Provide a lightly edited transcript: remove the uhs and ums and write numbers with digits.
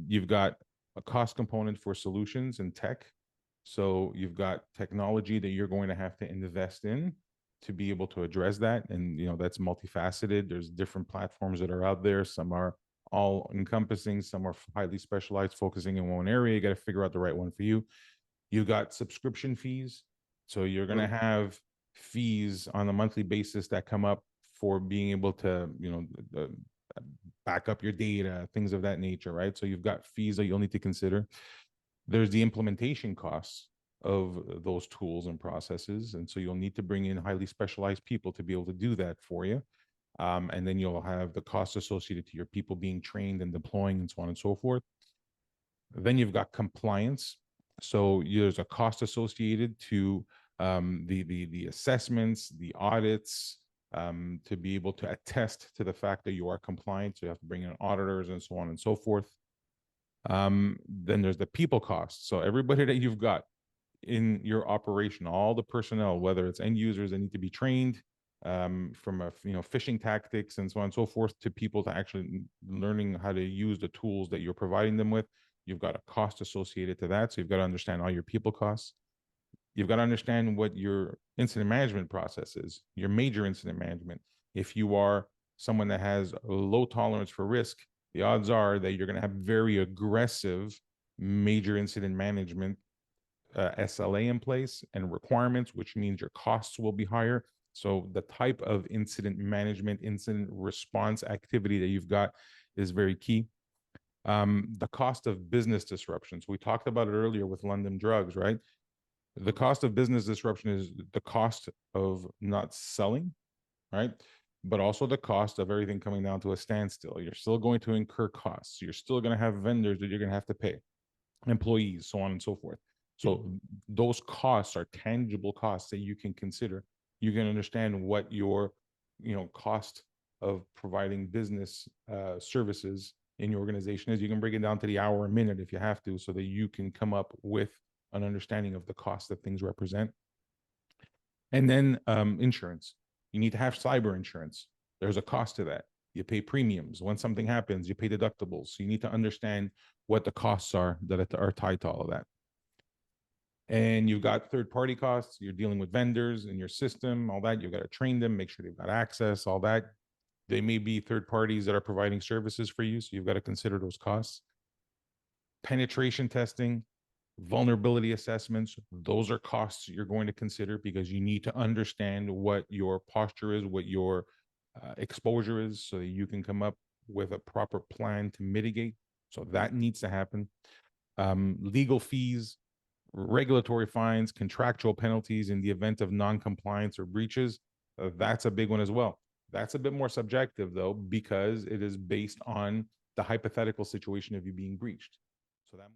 You've got a cost component for solutions and tech. So you've got technology that you're going to have to invest in to be able to address that. And, that's multifaceted. There's different platforms that are out there. Some are all encompassing, some are highly specialized, focusing in one area. You got to figure out the right one for you. You got subscription fees. So you're going to have fees on a monthly basis that come up for being able to, back up your data, things of that nature, right? So you've got fees that you'll need to consider. There's the implementation costs of those tools and processes. And so you'll need to bring in highly specialized people to be able to do that for you. And then you'll have the costs associated to your people being trained and deploying and so on and so forth. Then you've got compliance. So there's a cost associated to the assessments, the audits, to be able to attest to the fact that you are compliant. So you have to bring in auditors and so on and so forth. Then there's the people costs. So everybody that you've got in your operation, all the personnel, whether it's end users that need to be trained, from phishing tactics and so on and so forth, to people to actually learning how to use the tools that you're providing them with. You've got a cost associated to that. So you've got to understand all your people costs. You've got to understand what your incident management process is, your major incident management. If you are someone that has a low tolerance for risk, the odds are that you're going to have very aggressive major incident management SLA in place and requirements, which means your costs will be higher. So the type of incident management, incident response activity that you've got is very key. The cost of business disruptions. We talked about it earlier with London Drugs, right? The cost of business disruption is the cost of not selling, right? But also the cost of everything coming down to a standstill. You're still going to incur costs. You're still going to have vendors that you're going to have to pay, employees, so on and so forth. So those costs are tangible costs that you can consider. You can understand what your, cost of providing business services in your organization is. You can break it down to the hour, a minute if you have to, so that you can come up with an understanding of the cost that things represent. And then insurance. You need to have cyber insurance. There's a cost to that. You pay premiums. When something happens, you pay deductibles. So you need to understand what the costs are that are tied to all of that. And you've got third-party costs. You're dealing with vendors in your system, all that. You've got to train them, make sure they've got access, all that. They may be third parties that are providing services for you, so you've got to consider those costs. Penetration testing, vulnerability assessments, those are costs you're going to consider because you need to understand what your posture is, what your exposure is, so that you can come up with a proper plan to mitigate. So that needs to happen. Legal fees, regulatory fines, contractual penalties in the event of non-compliance or breaches. That's a big one as well. That's a bit more subjective though, because it is based on the hypothetical situation of you being breached. So that